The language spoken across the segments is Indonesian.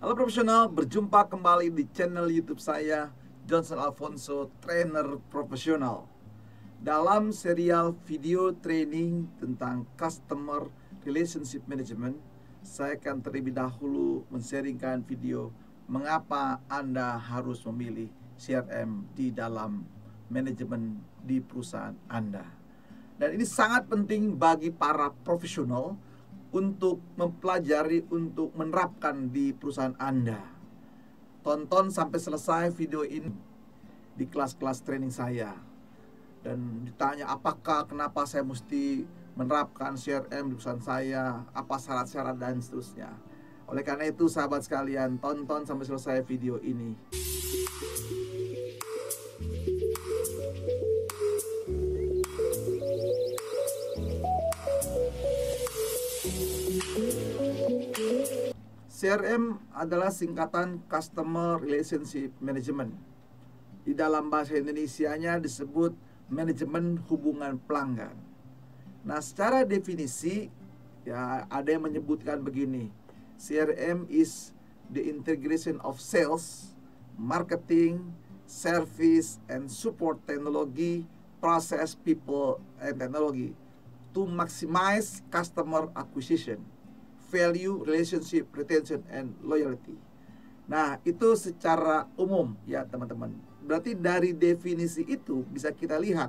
Halo profesional, berjumpa kembali di channel YouTube saya, Johnson Alfonso, trainer profesional. Dalam serial video training tentang Customer Relationship Management, saya akan terlebih dahulu men-sharingkan video mengapa Anda harus memilih CRM di dalam manajemen di perusahaan Anda. Dan ini sangat penting bagi para profesional untuk mempelajari, untuk menerapkan di perusahaan Anda. Tonton sampai selesai video ini di kelas-kelas training saya. Dan ditanya apakah, kenapa saya mesti menerapkan CRM di perusahaan saya, apa syarat-syarat dan seterusnya. Oleh karena itu sahabat sekalian, tonton sampai selesai video ini. CRM adalah singkatan Customer Relationship Management. Di dalam bahasa Indonesianya disebut manajemen hubungan pelanggan. Nah, secara definisi ya ada yang menyebutkan begini. CRM is the integration of sales, marketing, service and support technology, process, people and technology to maximize customer acquisition, value, relationship, retention, and loyalty. Nah, itu secara umum ya teman-teman. Berarti dari definisi itu bisa kita lihat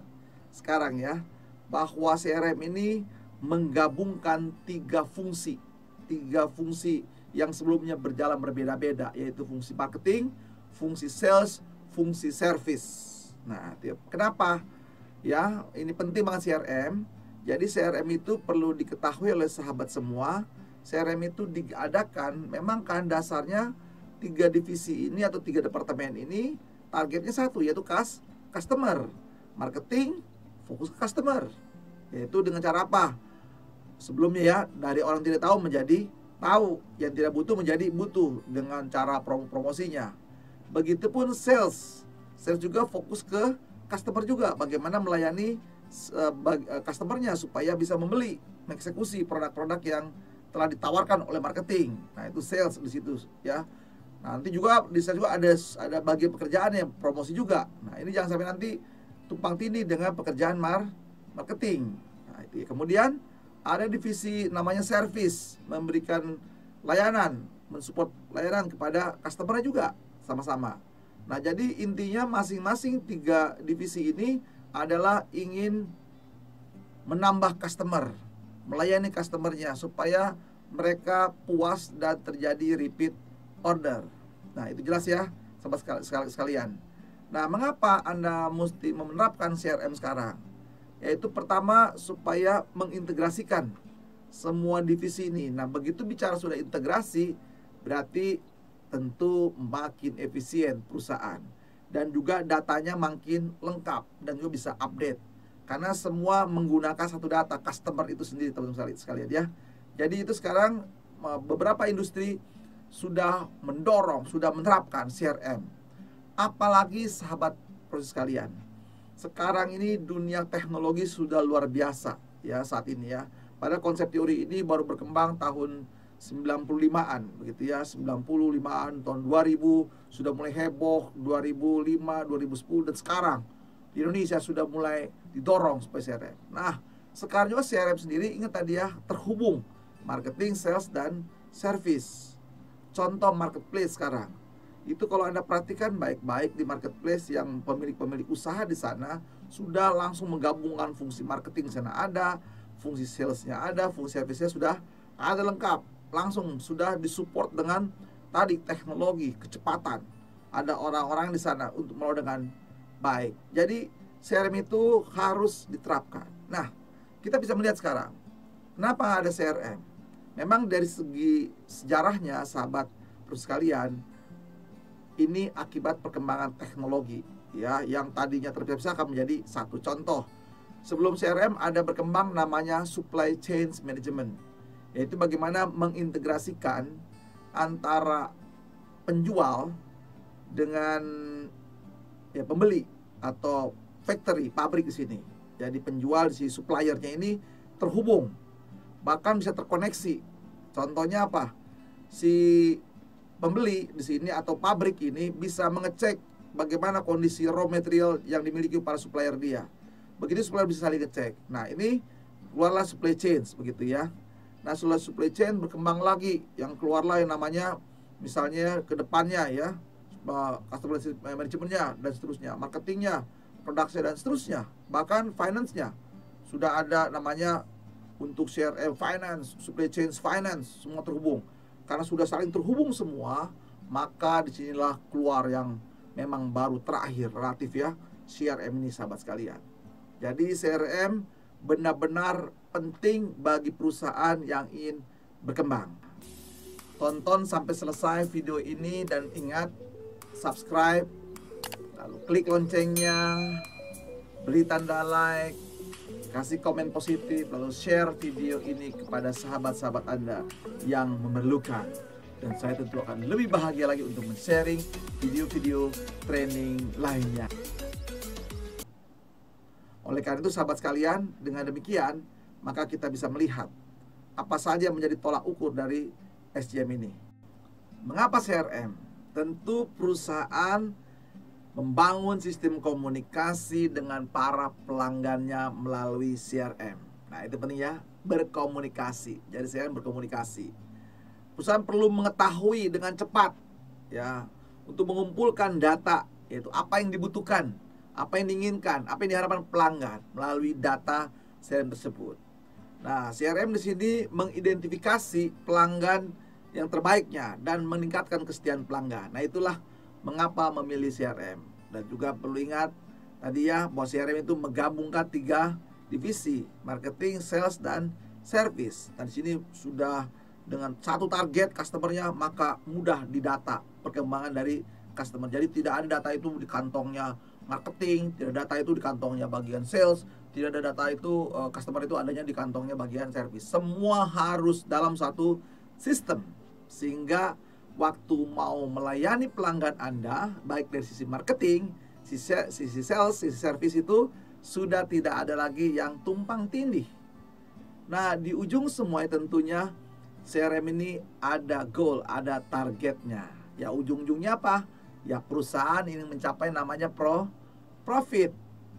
sekarang ya, bahwa CRM ini menggabungkan tiga fungsi yang sebelumnya berjalan berbeda-beda, yaitu fungsi marketing, fungsi sales, fungsi service. Nah, kenapa? Ya, ini penting banget CRM. Jadi CRM itu perlu diketahui oleh sahabat semua. CRM itu diadakan memang kan dasarnya tiga divisi ini atau tiga departemen ini targetnya satu, yaitu customer. Marketing fokus ke customer, yaitu dengan cara apa? Sebelumnya ya, dari orang tidak tahu menjadi tahu, yang tidak butuh menjadi butuh dengan cara promosinya. Begitupun sales juga fokus ke customer juga, bagaimana melayani customernya supaya bisa membeli, mengeksekusi produk-produk yang telah ditawarkan oleh marketing. Nah, itu sales di situ ya. Nanti juga di sana juga ada bagian pekerjaan yang promosi juga. Nah, ini jangan sampai nanti tumpang tindih dengan pekerjaan marketing. Nah, itu ya. Kemudian ada divisi namanya service, memberikan layanan, mensupport layanan kepada customer juga sama-sama. Nah, jadi intinya masing-masing tiga divisi ini adalah ingin menambah customer, melayani customernya supaya mereka puas dan terjadi repeat order. Nah, itu jelas ya sahabat sekalian. Nah, mengapa Anda mesti menerapkan CRM sekarang? Yaitu pertama, supaya mengintegrasikan semua divisi ini. Nah, begitu bicara sudah integrasi, berarti tentu makin efisien perusahaan. Dan juga datanya makin lengkap dan juga bisa update. Karena semua menggunakan satu data, customer itu sendiri teman-teman sekalian ya. Jadi itu sekarang beberapa industri sudah mendorong, sudah menerapkan CRM. Apalagi sahabat proses sekalian, sekarang ini dunia teknologi sudah luar biasa ya saat ini ya. Pada konsep teori ini baru berkembang tahun 95-an begitu ya, 95-an, tahun 2000 sudah mulai heboh, 2005, 2010 dan sekarang di Indonesia sudah mulai didorong supaya CRM. Nah, sekarang juga CRM sendiri ingat tadi ya, terhubung marketing, sales, dan service. Contoh marketplace sekarang. Itu kalau Anda perhatikan baik-baik di marketplace yang pemilik-pemilik usaha di sana sudah langsung menggabungkan fungsi marketing sana ada, fungsi salesnya ada, fungsi service-nya sudah ada lengkap. Langsung sudah disupport dengan tadi teknologi, kecepatan. Ada orang-orang di sana untuk melakukan dengan baik. Jadi CRM itu harus diterapkan. Nah, kita bisa melihat sekarang kenapa ada CRM. Memang dari segi sejarahnya sahabat terus sekalian, ini akibat perkembangan teknologi ya, yang tadinya terpisah-pisah akan menjadi satu. Contoh, sebelum CRM ada berkembang namanya supply chain management, yaitu bagaimana mengintegrasikan antara penjual dengan ya pembeli atau factory, pabrik di sini. Jadi penjual si suppliernya ini terhubung, bahkan bisa terkoneksi. Contohnya apa? Si pembeli di sini atau pabrik ini bisa mengecek bagaimana kondisi raw material yang dimiliki para supplier dia. Begitu supplier bisa saling ngecek. Nah, ini keluarlah supply chain begitu ya. Nah, setelah supply chain berkembang lagi, yang keluarlah yang namanya misalnya ke depannya ya, customer manajemennya dan seterusnya, marketingnya, production dan seterusnya, bahkan finance-nya. Sudah ada namanya untuk CRM finance, supply chain finance, semua terhubung. Karena sudah saling terhubung semua, maka disinilah keluar yang memang baru terakhir relatif ya, CRM ini sahabat sekalian. Jadi CRM benar-benar penting bagi perusahaan yang ingin berkembang. Tonton sampai selesai video ini dan ingat subscribe, lalu klik loncengnya, beri tanda like, kasih komen positif, lalu share video ini kepada sahabat-sahabat Anda yang memerlukan. Dan saya tentu akan lebih bahagia lagi untuk men-sharing video-video training lainnya. Oleh karena itu sahabat sekalian, dengan demikian maka kita bisa melihat apa saja menjadi tolak ukur dari SCM ini. Mengapa CRM? Tentu perusahaan membangun sistem komunikasi dengan para pelanggannya melalui CRM. Nah, itu penting ya, berkomunikasi. Jadi CRM berkomunikasi. Perusahaan perlu mengetahui dengan cepat ya, untuk mengumpulkan data, yaitu apa yang dibutuhkan, apa yang diinginkan, apa yang diharapkan pelanggan melalui data CRM tersebut. Nah, CRM di sini mengidentifikasi pelanggan yang terbaiknya dan meningkatkan kesetiaan pelanggan. Nah, itulah mengapa memilih CRM. Dan juga perlu ingat tadi ya, bahwa CRM itu menggabungkan 3 divisi, marketing, sales, dan service. Dan di sini sudah dengan satu target customernya, maka mudah didata perkembangan dari customer. Jadi tidak ada data itu di kantongnya marketing, tidak ada data itu di kantongnya bagian sales, tidak ada data itu customer itu adanya di kantongnya bagian service. Semua harus dalam satu sistem, sehingga waktu mau melayani pelanggan Anda, baik dari sisi marketing, sisi sales, sisi service, itu sudah tidak ada lagi yang tumpang tindih. Nah, di ujung semua tentunya CRM ini ada goal, ada targetnya. Ya, ujung-ujungnya apa? Ya, perusahaan ini mencapai namanya profit.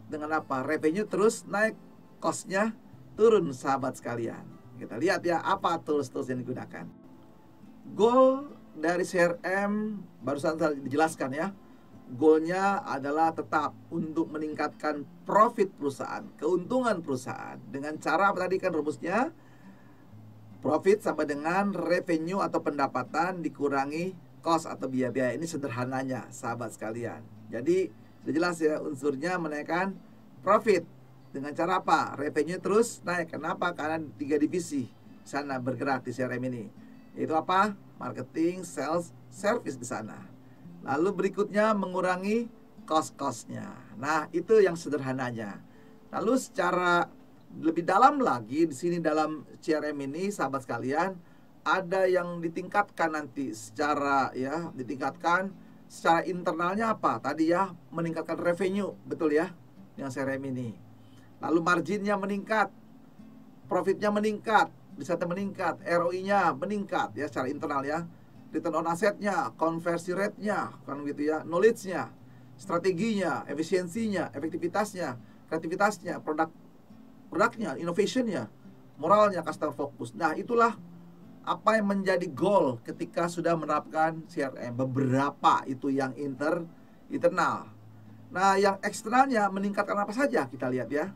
Dengan apa? Revenue terus naik, cost-nya turun sahabat sekalian. Kita lihat ya, apa tools-tools yang digunakan. Goal dari CRM barusan dijelaskan ya. Goalnya adalah tetap untuk meningkatkan profit perusahaan, keuntungan perusahaan. Dengan cara apa tadi kan rumusnya? Profit sama dengan revenue atau pendapatan dikurangi cost atau biaya-biaya. Ini sederhananya sahabat sekalian. Jadi sudah jelas ya, unsurnya menaikkan profit. Dengan cara apa? Revenue terus naik. Kenapa? Karena 3 divisi sana bergerak di CRM ini. Itu apa? Marketing, sales, service di sana. Lalu berikutnya mengurangi cost-cost-nya. Nah, itu yang sederhananya. Lalu secara lebih dalam lagi di sini dalam CRM ini sahabat sekalian, ada yang ditingkatkan nanti secara ya, ditingkatkan secara internalnya apa? Tadi ya, meningkatkan revenue, betul ya, yang CRM ini. Lalu marginnya meningkat, profitnya meningkat, bisa meningkat, ROI-nya meningkat ya secara internal ya. Return on asset-nya, conversion rate-nya, kan gitu ya, knowledge-nya, strateginya, efisiensinya, efektivitasnya, kreativitasnya, produknya, innovation-nya, moralnya, customer focus. Nah, itulah apa yang menjadi goal ketika sudah menerapkan CRM. Beberapa itu yang internal. Nah, yang eksternalnya meningkatkan apa saja kita lihat ya.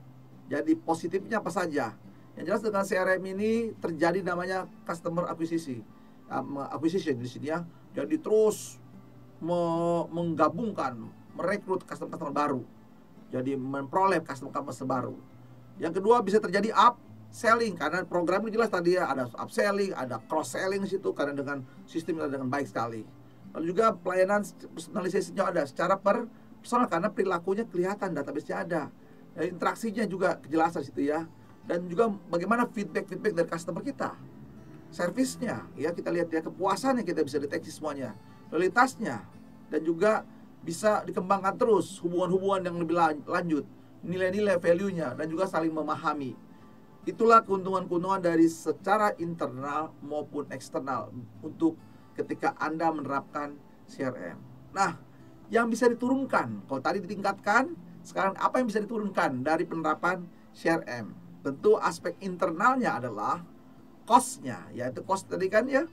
Jadi positifnya apa saja. Yang jelas dengan CRM ini terjadi namanya customer acquisition di sini ya. Jadi terus menggabungkan, merekrut customer baru. Jadi memperoleh customer baru. Yang kedua bisa terjadi upselling, karena program ini jelas tadi ya, ada upselling, ada cross selling di situ karena dengan sistem dengan baik sekali. Lalu juga pelayanan personalisasinya ada secara personal karena perilakunya kelihatan, database-nya ada. Dan interaksinya juga kejelasan situ ya. Dan juga bagaimana feedback dari customer kita. Servisnya ya, kita lihat ya, kepuasannya kita bisa deteksi semuanya. Realitasnya, dan juga bisa dikembangkan terus hubungan-hubungan yang lebih lanjut, nilai-nilai value-nya, dan juga saling memahami. Itulah keuntungan-keuntungan dari secara internal maupun eksternal untuk ketika Anda menerapkan CRM. Nah, yang bisa diturunkan, kalau tadi ditingkatkan, sekarang apa yang bisa diturunkan dari penerapan CRM? Tentu aspek internalnya adalah cost-nya, yaitu cost tadi kan ya,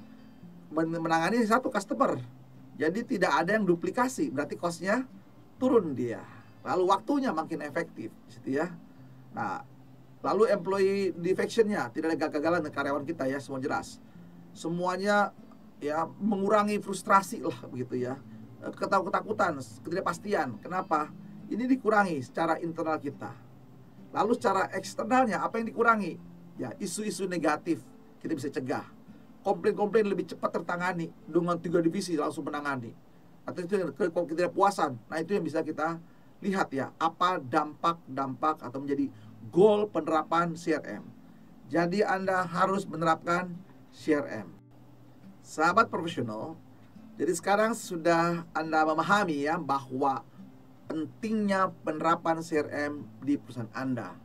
menangani satu customer. Jadi tidak ada yang duplikasi, berarti cost-nya turun dia. Lalu waktunya makin efektif, gitu ya. Nah, lalu employee defection-nya, tidak ada kegagalan dengan karyawan kita ya, semua jelas. Semuanya ya mengurangi frustrasi lah begitu ya. Ketakutan, ketidakpastian. Kenapa? Ini dikurangi secara internal kita. Lalu secara eksternalnya apa yang dikurangi? Ya, isu-isu negatif kita bisa cegah. Komplain-komplain lebih cepat tertangani dengan 3 divisi langsung menangani. Atau itu ketidakpuasan. Nah, itu yang bisa kita lihat ya, apa dampak-dampak atau menjadi goal penerapan CRM. Jadi Anda harus menerapkan CRM. Sahabat profesional, jadi sekarang sudah Anda memahami ya bahwa pentingnya penerapan CRM di perusahaan Anda.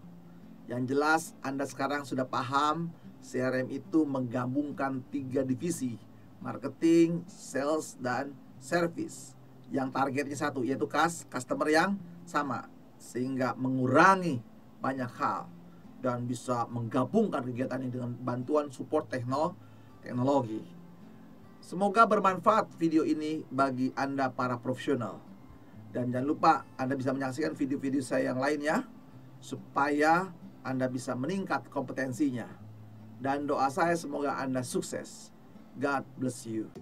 Yang jelas Anda sekarang sudah paham CRM itu menggabungkan 3 divisi, marketing, sales, dan service. Yang targetnya satu, yaitu customer yang sama, sehingga mengurangi banyak hal dan bisa menggabungkan kegiatan ini dengan bantuan support teknologi. Semoga bermanfaat video ini bagi Anda para profesional. Dan jangan lupa Anda bisa menyaksikan video-video saya yang lainnya supaya Anda bisa meningkat kompetensinya. Dan doa saya semoga Anda sukses. God bless you.